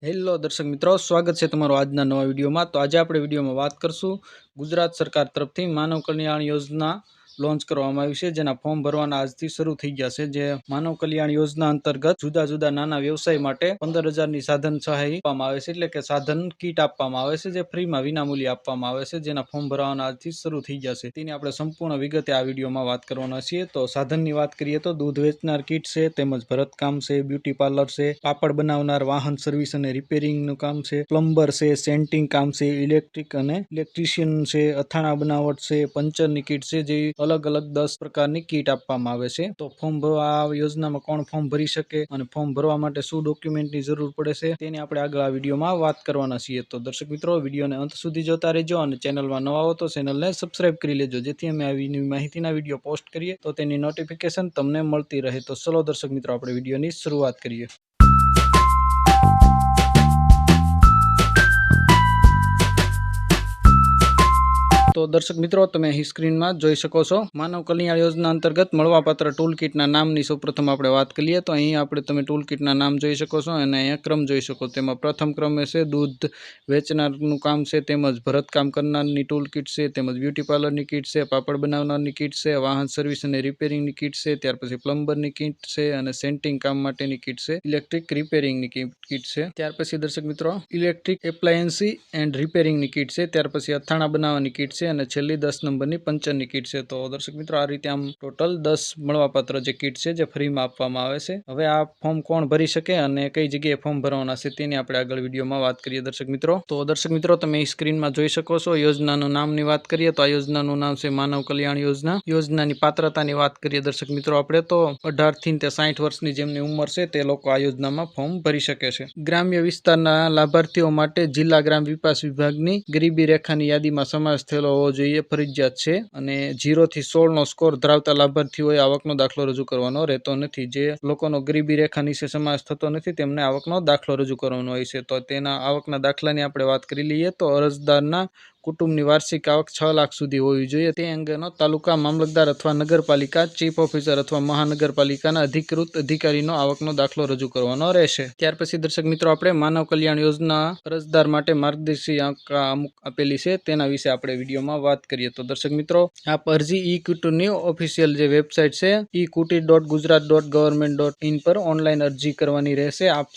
Hello દર્શક મિત્રો, સ્વાગત છે તમારું આજના નવા વિડીયોમાં। તો આજે આપણે વિડીયોમાં વાત કરશું ગુજરાત સરકાર તરફથી માનવ કલ્યાણ યોજના લોન્ચ કરવામાં આવી છે, જેના ફોર્મ ભરવાના આજથી શરૂ થઈ ગયા છે। જે માનવ કલ્યાણ યોજના અંતર્ગત જુદા જુદા નાના વ્યવસાય માટે 15,000ની સાધન સહાય આપવામાં આવે છે, એટલે કે સાધન કીટ આપવામાં આવે છે, જે ફ્રીમાં વિનામૂલ્યે આપવામાં આવે છે, જેના ફોર્મ ભરવાના આજથી શરૂ થઈ ગયા છે। તેની આપણે સંપૂર્ણ વિગતે આ વિડીયોમાં વાત કરવાના છીએ। તો સાધનની વાત કરીએ તો દૂધ વેચનાર કીટ છે, તેમજ ભરતકામ છે, બ્યુટી પાર્લર છે, પાપડ બનાવનાર, વાહન સર્વિસ અને રિપેરિંગનું કામ છે, પ્લમ્બર છે, સેન્ટિંગ કામ છે, ઇલેક્ટ્રિક અને ઇલેક્ટ્રિશિયન છે, અથાણા બનાવટ છે, પંચરની કીટ છે, જેવી અલગ અલગ 10 પ્રકારની કીટ આપવામાં આવે છે। તો ફોર્મ ભરવા આ યોજનામાં કોણ ફોર્મ ભરી શકે અને ફોર્મ ભરવા માટે શું ડોક્યુમેન્ટની જરૂર પડે છે તેની આપણે આગળ આ વિડીયોમાં વાત કરવાના છીએ। તો દર્શક મિત્રો, વિડીયોને અંત સુધી જોતા રહેજો અને ચેનલમાં નવા હો તો ચેનલને સબસ્ક્રાઇબ કરી લેજો, જેથી અમે આવી નવી માહિતીના વિડીયો પોસ્ટ કરીએ તો તેની નોટિફિકેશન તમને મળતી રહે। તો ચલો દર્શક મિત્રો, આપણે વિડીયોની શરૂઆત કરીએ। તો દર્શક મિત્રો, તમે અહીં સ્ક્રીનમાં જોઈ શકો છો માનવ કલ્યાણ યોજના અંતર્ગત મળવાપાત્ર ટૂલ કિટના નામની સૌપ્રથમ આપણે વાત કરીએ તો અહીં આપણે તમે ટૂલ કિટના નામ જોઈ શકો છો અને અહીંયા ક્રમ જોઈ શકો। તેમાં પ્રથમ ક્રમે છે દૂધ વેચનારનું કામ છે, તેમજ ભરતકામ કરનારની ટૂલ કિટ છે, તેમજ બ્યુટી પાર્લરની કિટ છે, પાપડ બનાવનારની કિટ છે, વાહન સર્વિસ અને રિપેરિંગની કિટ છે, ત્યાર પછી પ્લમ્બરની કિટ છે અને સેન્ટિંગ કામ માટેની કિટ છે, ઇલેક્ટ્રિક રિપેરિંગની કિટ છે, ત્યાર પછી દર્શક મિત્રો ઇલેક્ટ્રિક એપ્લાયન્સી એન્ડ રિપેરિંગની કિટ છે, ત્યાર પછી અથાણા બનાવવાની કિટ છે અને છેલ્લી 10 નંબરની પંચરની કીટ છે। તો દર્શક મિત્રો, આ રીતે આમ ટોટલ 10 મળવાપાત્ર જે કીટ છે જે ફ્રીમાં આપવામાં આવે છે। હવે આ ફોર્મ કોણ ભરી શકે અને કઈ જગ્યાએ ફોર્મ ભરવાના છે તેની આપણે આગળ વિડીયોમાં વાત કરીએ દર્શક મિત્રો। તો દર્શક મિત્રો, તમે સ્ક્રીનમાં જોઈ શકો છો યોજનાનું નામની વાત કરીએ તો આ યોજનાનું નામ છે માનવ કલ્યાણ યોજના। યોજનાની પાત્રતાની વાત કરીએ દર્શક મિત્રો આપણે તો 18 થી 60 વર્ષની જેમની ઉંમર છે તે લોકો આ યોજનામાં ફોર્મ ભરી શકે છે। ગ્રામ્ય વિસ્તારના લાભાર્થીઓ માટે જિલ્લા ગ્રામ વિકાસ વિભાગની ગરીબી રેખાની યાદીમાં સમાવેશ થયેલો હોવો જોઈએ, ફરજિયાત છે। અને 0 થી 16 નો સ્કોર ધરાવતા લાભાર્થીઓએ આવકનો દાખલો રજૂ કરવાનો રહેતો નથી। જે લોકોનો ગરીબી રેખા નીચે સમાવેશ થતો નથી તેમને આવકનો દાખલો રજૂ કરવાનો હોય છે। તો તેના આવકના દાખલાની આપણે વાત કરી લઈએ તો અરજદારના કુટુંબની વાર્ષિક આવક 6 લાખ સુધી હોવી જોઈએ। તે અંગેનો તાલુકા મામલતદાર અથવા નગરપાલિકા ચીફ ઓફિસર અથવા મહાનગરપાલિકાના અધિકૃત અધિકારીનો આવકનો દાખલો રજૂ કરવાનો રહેશે। ત્યાર પછી દર્શક મિત્રો, આપણે માનવ કલ્યાણ યોજના અરજદાર માટે માર્ગદર્શિકા અમુક આપેલી છે તેના વિશે આપણે વિડીયોમાં વાત કરીએ। તો દર્શક મિત્રો, આપ અરજી ઈ-કુટીની ઓફિશિયલ જે વેબસાઇટ છે ekuti.gujarat.government.in પર ઓનલાઈન અરજી કરવાની રહેશે। આપ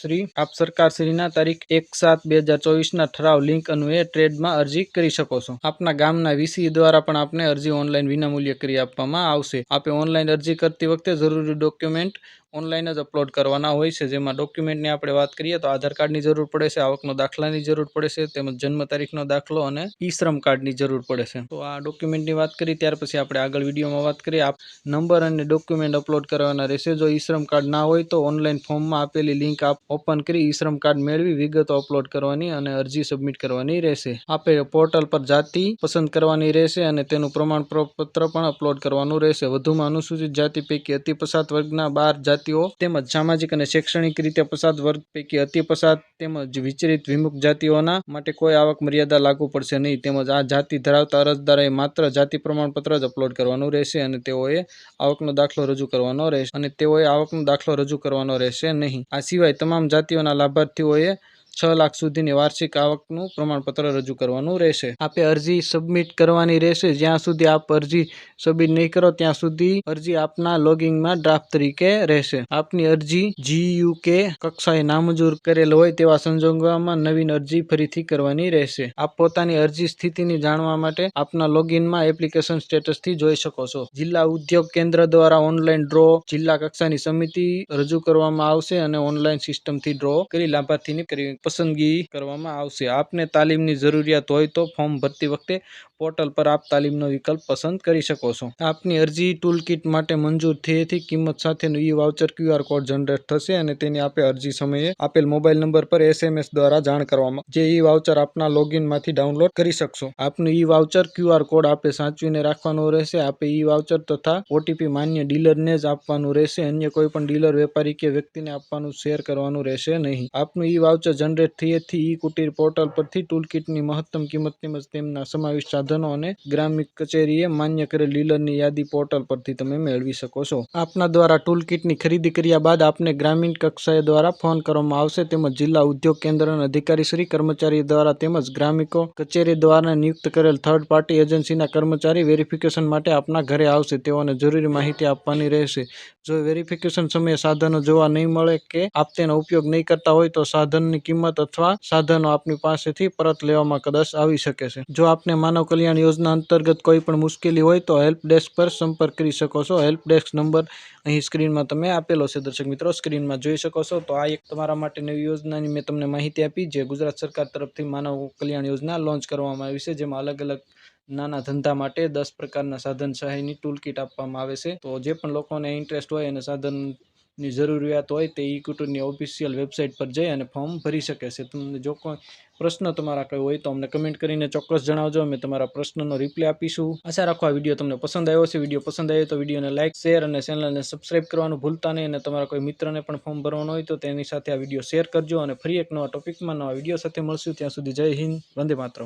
સરકારશ્રીના તારીખ 1/7/2024ના ઠરાવ લિંક અન્વયે ટ્રેડમાં અરજી કરી શકો છો। આપના ગામના વીસી દ્વારા પણ આપને અરજી ઓનલાઈન વિનામૂલ્યે કરી આપવામાં આવશે। આપે ઓનલાઈન અરજી કરતી વખતે જરૂરી ડોક્યુમેન્ટ ઓનલાઈન જ અપલોડ કરવાના હોય છે। જેમાં ડોક્યુમેન્ટની આપણે વાત કરીએ તો આધાર કાર્ડની જરૂર પડે છે, આવકનો દાખલાની જરૂર પડે છે, તેમજ જન્મ તારીખનો દાખલો અને ઈ શ્રમ કાર્ડની જરૂર પડે છે। તો આ ડોક્યુમેન્ટની વાત કરી ત્યાર પછી આપણે આગળ વિડીયોમાં વાત કરીએ આપ નંબર અને ડોક્યુમેન્ટ અપલોડ કરવાના રહેશે। જો ઈ શ્રમ કાર્ડ ના હોય તો ઓનલાઈન ફોર્મમાં આપેલી લિંક આપ ઓપન કરી ઈ શ્રમ કાર્ડ મેળવી વિગતો અપલોડ કરવાની અને અરજી સબમિટ કરવાની રહેશે। આપે પોર્ટલ પર જાતિ પસંદ કરવાની રહેશે અને તેનું પ્રમાણપત્ર પણ અપલોડ કરવાનું રહેશે। વધુમાં અનુસૂચિત જાતિ પૈકી અતિ પછાત વર્ગના 12 જાતિઓ તેમજ સામાજિક અને શૈક્ષણિક રીતે પછાત વર્ગ પૈકી અતિ પછાત તેમજ વિચરિત વિમુક્ત જાતિઓના માટે કોઈ આવક મર્યાદા લાગુ પડશે નહીં। તેમજ આ જાતિ ધરાવતા અરજદારોએ માત્ર જાતિ પ્રમાણપત્ર જ અપલોડ કરવાનું રહેશે અને તેઓએ આવકનો દાખલો રજૂ કરવાનો રહેશે નહીં। આ સિવાય તમામ જાતિઓના લાભાર્થીઓએ 6 લાખ સુધીની વાર્ષિક આવકનું પ્રમાણપત્ર રજૂ કરવાનું રહેશે। આપે અરજી સબમિટ કરવાની રહેશે। જ્યાં સુધી આપ અરજી સબમિટ નહીં કરો ત્યાં સુધી અરજી આપના લોગિંગમાં ડ્રાફ્ટ તરીકે રહેશે। આપની અરજી GUK કક્ષાએ નામંજૂર કરેલ હોય તેવા સંજોગોમાં નવીન અરજી ફરીથી કરવાની રહેશે। આપ પોતાની અરજી સ્થિતિની જાણવા માટે આપના લોગિનમાં એપ્લિકેશન સ્ટેટસથી જોઈ શકો છો। જિલ્લા ઉદ્યોગ કેન્દ્ર દ્વારા ઓનલાઈન ડ્રો જિલ્લા કક્ષાની સમિતિ રજૂ કરવામાં આવશે અને ઓનલાઈન સિસ્ટમથી ડ્રો કરી લાભાર્થીની પસંદગી કરવામાં આવશે। આપને તાલીમની જરૂરિયાત હોય તો ફોર્મ ભરતી વખતે પોર્ટલ પર આપ તાલીમનો વિકલ્પ પસંદ કરી શકો છો। આપની અરજી ટૂલ કિટ માટે મંજૂર થયેથી કિંમત સાથેનું ઈ વાઉચર QR કોડ જનરેટ થશે અને તેની આપે અરજી સમયે આપેલ મોબાઈલ નંબર પર SMS દ્વારા જાણ કરવામાં જે ઈ વાઉચર આપના લોગિનમાંથી ડાઉનલોડ કરી શકશો। આપનું ઈ વાઉચર QR કોડ આપે સાચવીને રાખવાનું રહેશે। આપે ઈ વાઉચર તથા OTP માન્ય ડીલરને જ આપવાનું રહેશે। અન્ય કોઈ પણ ડીલર, વેપારી કે વ્યક્તિને આપવાનું શેર કરવાનું રહેશે નહીં। આપનું ઈ વાઉચર જનરેટ 700 થી કુટીર પોર્ટલ પરથી ટૂલ કિટની મહત્તમ કિંમત તેમજ તેમના સમાવિષ્ટ સાધનો અને ગ્રામિક કચેરીએ માન્ય કરેલ ડીલરની યાદી પોર્ટલ પરથી તમે મેળવી શકો છો. આપના દ્વારા ટૂલ કિટની ખરીદી કર્યા બાદ આપને ગ્રામીણ કક્ષાએ દ્વારા ફોન કરવામાં આવશે તેમજ જિલ્લા ઉદ્યોગ કેન્દ્રના અધિકારીશ્રી કર્મચારી દ્વારા તેમજ ગ્રામિકો કચેરી દ્વારા નિયુક્ત કરેલ થર્ડ પાર્ટી એજન્સીના કર્મચારી વેરિફિકેશન માટે આપના ઘરે આવશે. તેઓને જરૂરી માહિતી આપવાની રહેશે. જો વેરિફિકેશન સમયે સાધનો જોવા નહીં મળે કે આપ તેનો ઉપયોગ નહીં કરતા હોય તો સાધનની કિંમત અથવા સાધનો આપની પાસેથી પરત લેવામાં કદાચ આવી શકે છે. જો આપને માનવ કલ્યાણ યોજના અંતર્ગત કોઈ પણ મુશ્કેલી હોય તો હેલ્પ ડેસ્ક પર સંપર્ક કરી શકો છો. હેલ્પ ડેસ્ક નંબર અહીં સ્ક્રીનમાં તમે આપેલો છે. દર્શક મિત્રો, સ્ક્રીનમાં જોઈ શકો છો. તો આ એક તમારા માટે નવી યોજનાની મેં તમને માહિતી આપી, જે ગુજરાત સરકાર તરફથી માનવ કલ્યાણ યોજના લોન્ચ કરવામાં આવી છે, જેમાં અલગ અલગ નાના ધંધા માટે 10 પ્રકારના સાધન સહાયની ટૂલ કિટ આપવામાં આવે છે. તો જે પણ લોકોને ઇન્ટરેસ્ટ હોય અને સાધનની જરૂરિયાત હોય તે ઈ-કુટુંબની ઓફિશિયલ વેબસાઇટ પર જઈ અને ફોર્મ ભરી શકે છે. તમને જો કોઈ પ્રશ્ન તમારા કોઈ હોય તો અમને કમેન્ટ કરીને ચોક્કસ જણાવજો. અમે તમારા પ્રશ્નનો રિપ્લાય આપીશું. આશા રાખો આ વિડીયો તમને પસંદ આવ્યો છે. વિડીયો પસંદ આવ્યો તો વિડીયોને લાઇક, શેર અને ચેનલને સબસ્ક્રાઇબ કરવાનું ભૂલતા નહીં. અને તમારા કોઈ મિત્રને પણ ફોર્મ ભરવાનું હોય તો તેની સાથે આ વિડીયો શેર કરજો. અને ફરી એક નવા ટોપિકમાં નવા વિડીયો સાથે મળશું. ત્યાં સુધી જય હિન્દ, વંદે માતરમ.